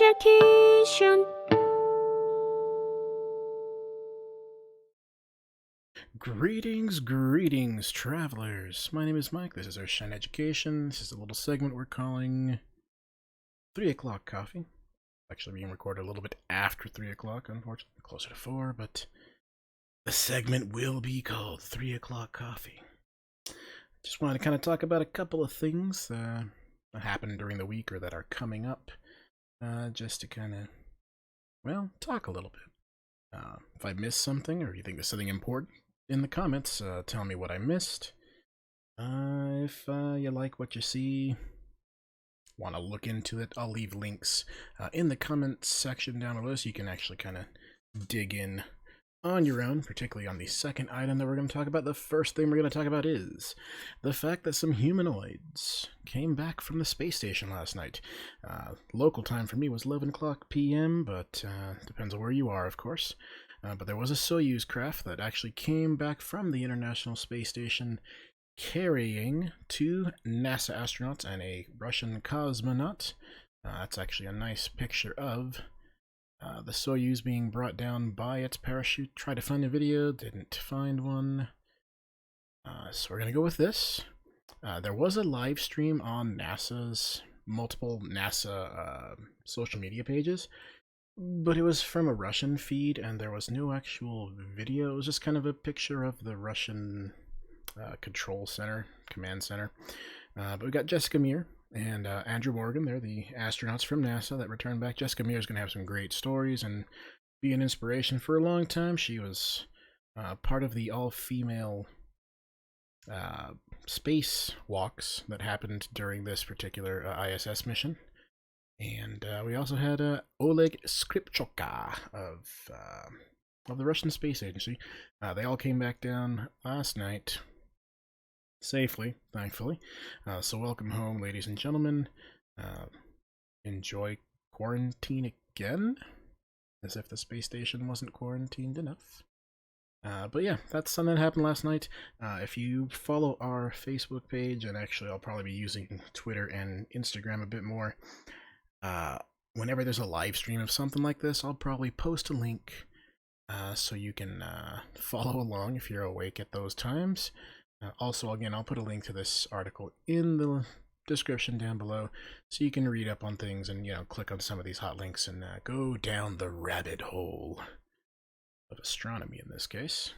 education. Greetings, travelers. My name is Mike. This is Earthshine Education. This is a little segment we're calling 3 o'clock coffee. Actually being recorded a little bit after 3 o'clock, unfortunately, closer to 4, but the segment will be called 3 o'clock coffee. Just wanted to kind of talk about a couple of things that happened during the week or that are coming up, just to kind of, well, talk a little bit. If I missed something or you think there's something important, in the comments, tell me what I missed. If you like what you see, want to look into it, I'll leave links in the comments section down below so you can actually kind of dig in on your own, particularly on the second item that we're going to talk about. The first thing we're going to talk about is the fact that some humanoids came back from the space station last night. Local time for me was 11 o'clock p.m., but depends on where you are, of course. But there was a Soyuz craft that actually came back from the International Space Station carrying 2 NASA astronauts and a Russian cosmonaut. That's actually a nice picture of the Soyuz being brought down by its parachute. Tried to find a video, didn't find one. So we're going to go with this. There was a live stream on NASA's multiple NASA social media pages, but it was from a Russian feed, and there was no actual video. It was just kind of a picture of the Russian control center, command center. But we got Jessica Meir and Andrew Morgan. They're the astronauts from NASA that returned back. Jessica Meir is going to have some great stories and be an inspiration for a long time. She was part of the all-female space walks that happened during this particular ISS mission. And we also had Oleg Skripchoka of the Russian Space Agency. They all came back down last night safely, thankfully. So welcome home, ladies and gentlemen. Enjoy quarantine again, as if the space station wasn't quarantined enough. But yeah, that's something that happened last night. If you follow our Facebook page, and actually I'll probably be using Twitter and Instagram a bit more, whenever there's a live stream of something like this, I'll probably post a link so you can follow along if you're awake at those times. Also, again, I'll put a link to this article in the description down below so you can read up on things and, click on some of these hot links and go down the rabbit hole of astronomy in this case.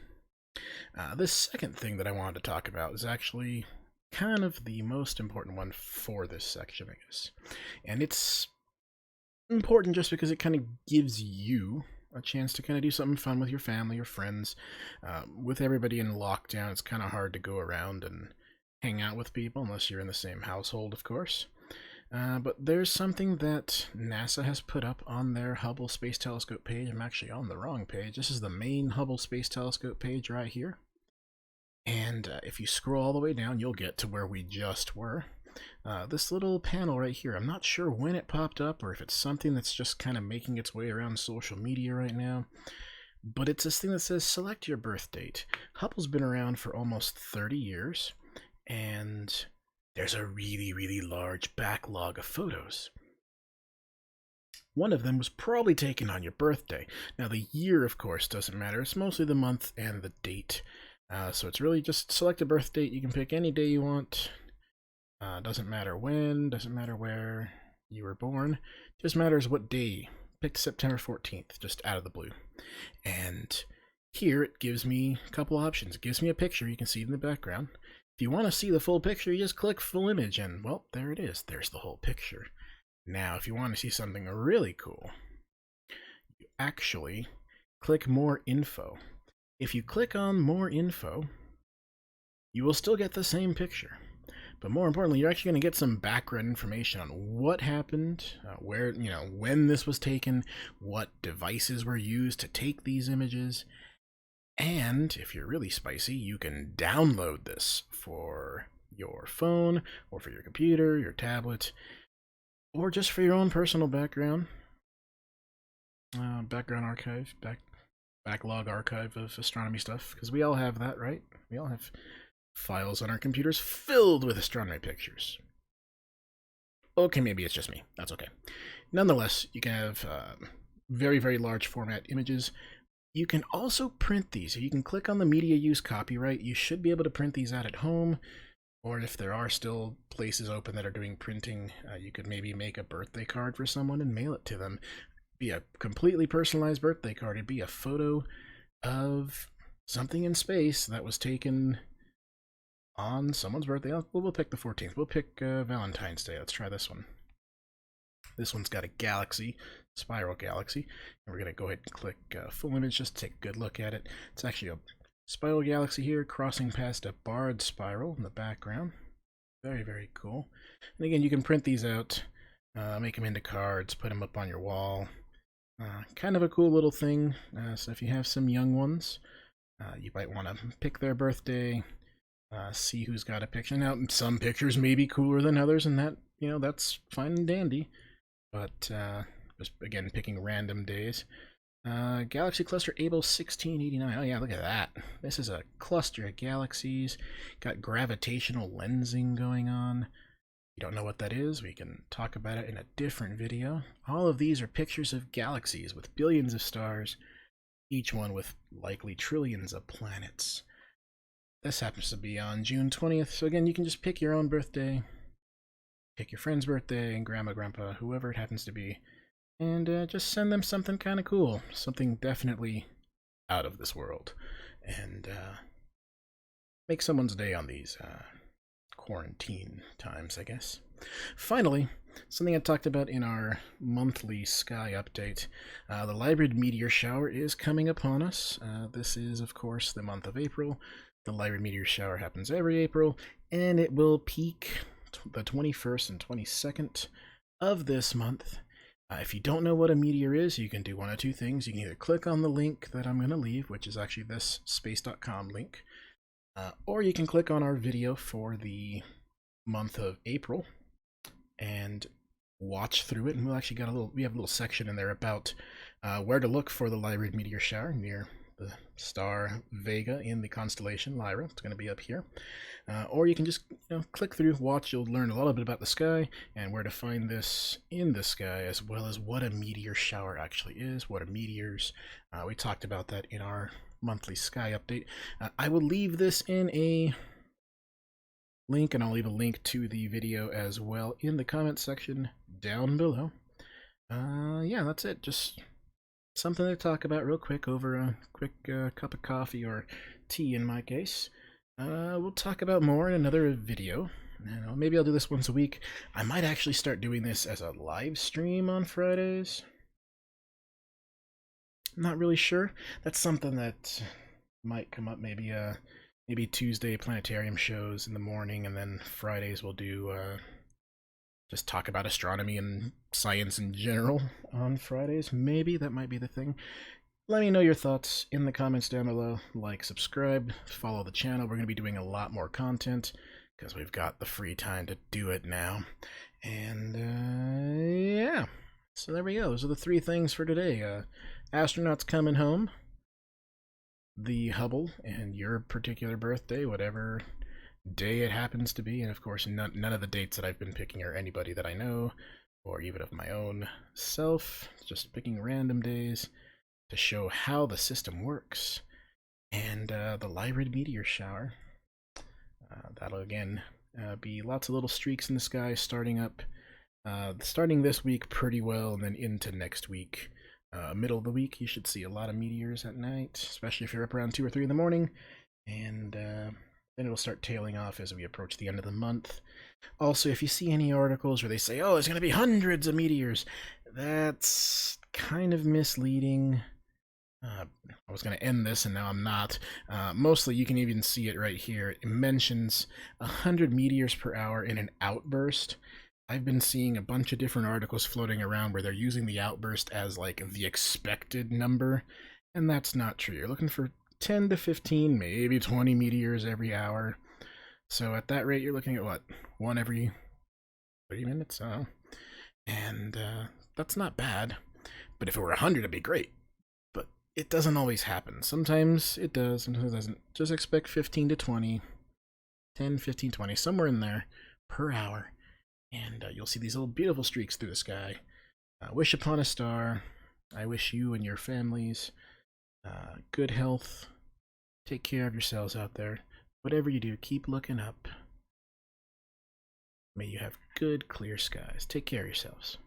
This second thing that I wanted to talk about is actually kind of the most important one for this section, I guess. And it's important just because it kind of gives you a chance to kind of do something fun with your family or friends. With everybody in lockdown, it's kind of hard to go around and hang out with people unless you're in the same household, of course. But there's something that NASA has put up on their Hubble Space Telescope page. I'm actually on the wrong page. This is the main Hubble Space Telescope page right here. And if you scroll all the way down, you'll get to where we just were. This little panel right here, I'm not sure when it popped up or if it's something that's just kind of making its way around social media right now, but it's this thing that says select your birth date. Hubble's been around for almost 30 years, and there's a really large backlog of photos. One of them was probably taken on your birthday. Now the year, of course, doesn't matter. It's mostly the month and the date. So it's really just select a birth date. You can pick any day you want. Doesn't matter when, doesn't matter where you were born, just matters what day. Picked September 14th, just out of the blue. And here it gives me a couple options. It gives me a picture you can see in the background. If you want to see the full picture, you just click full image and, well, there it is. There's the whole picture. Now, if you want to see something really cool, you actually click more info. If you click on more info, you will still get the same picture. But more importantly, you're actually going to get some background information on what happened, where, when this was taken, what devices were used to take these images. And if you're really spicy, you can download this for your phone or for your computer, your tablet, or just for your own personal background archive, backlog archive of astronomy stuff, because we all have that, right? We all have files on our computers filled with astronomy pictures. Okay, maybe it's just me. That's okay. Nonetheless, you can have very, very large format images. You can also print these. You can click on the media use copyright. You should be able to print these out at home, or if there are still places open that are doing printing, you could maybe make a birthday card for someone and mail it to them. Be a completely personalized birthday card. It'd be a photo of something in space that was taken on someone's birthday. We'll pick the 14th. We'll pick Valentine's Day. Let's try this one. This one's got a galaxy, spiral galaxy, and we're going to go ahead and click full image just to take a good look at it. It's actually a spiral galaxy here crossing past a barred spiral in the background. Very, very cool. And again, you can print these out, make them into cards, put them up on your wall. Kind of a cool little thing. So if you have some young ones, you might want to pick their birthday, see who's got a picture. Now, some pictures may be cooler than others, and that, that's fine and dandy. But just again, picking random days. Galaxy cluster Able 1689. Oh yeah, look at that. This is a cluster of galaxies. Got gravitational lensing going on. You don't know what that is, we can talk about it in a different video. All of these are pictures of galaxies with billions of stars, each one with likely trillions of planets. This happens to be on June 20th, so again, you can just pick your own birthday, pick your friend's birthday, and grandma, grandpa, whoever it happens to be, and just send them something kind of cool, something definitely out of this world, and make someone's day on these quarantine times, I guess. Finally, something I talked about in our monthly sky update, the Lyrid Meteor Shower is coming upon us. This is, of course, the month of April. The Lyrid Meteor Shower happens every April, and it will peak the 21st and 22nd of this month. If you don't know what a meteor is, you can do one of two things. You can either click on the link that I'm going to leave, which is actually this space.com link, or you can click on our video for the month of April and watch through it. And we have a little section in there about where to look for the Lyrid Meteor Shower near the star Vega in the constellation Lyra. It's going to be up here. Or you can just click through, watch. You'll learn a little bit about the sky and where to find this in the sky, as well as what a meteor shower actually is, what are meteors. We talked about that in our monthly sky update. I will leave this in a link, and I'll leave a link to the video as well in the comment section down below. Yeah, that's it. Just something to talk about real quick over a quick cup of coffee, or tea in my case. We'll talk about more in another video. Maybe I'll do this once a week. I might actually start doing this as a live stream on Fridays. Not really sure. That's something that might come up. Maybe Tuesday planetarium shows in the morning, and then Fridays we'll do just talk about astronomy and science in general on Fridays. Maybe that might be the thing. Let me know your thoughts in the comments down below. Like, subscribe, follow the channel. We're going to be doing a lot more content because we've got the free time to do it now. And yeah, so there we go. Those are the three things for today. Astronauts coming home, the Hubble, and your particular birthday, whatever day it happens to be. And of course, none of the dates that I've been picking are anybody that I know, or even of my own self. Just picking random days to show how the system works. And the Lyrid Meteor Shower. That'll again be lots of little streaks in the sky starting this week pretty well, and then into next week. Middle of the week, you should see a lot of meteors at night, especially if you're up around 2 or 3 in the morning. And then it'll start tailing off as we approach the end of the month. Also, if you see any articles where they say, oh, there's going to be hundreds of meteors, that's kind of misleading. I was going to end this, and now I'm not. Mostly, you can even see it right here. It mentions 100 meteors per hour in an outburst. I've been seeing a bunch of different articles floating around where they're using the outburst as like the expected number, and that's not true. You're looking for 10 to 15, maybe 20 meteors every hour. So at that rate, you're looking at what? One every 30 minutes? Oh. And that's not bad. But if it were 100, it'd be great. But it doesn't always happen. Sometimes it does, sometimes it doesn't. Just expect 15 to 20, 10, 15, 20, somewhere in there per hour. And you'll see these little beautiful streaks through the sky. Wish upon a star. I wish you and your families good health. Take care of yourselves out there. Whatever you do, keep looking up. May you have good, clear skies. Take care of yourselves.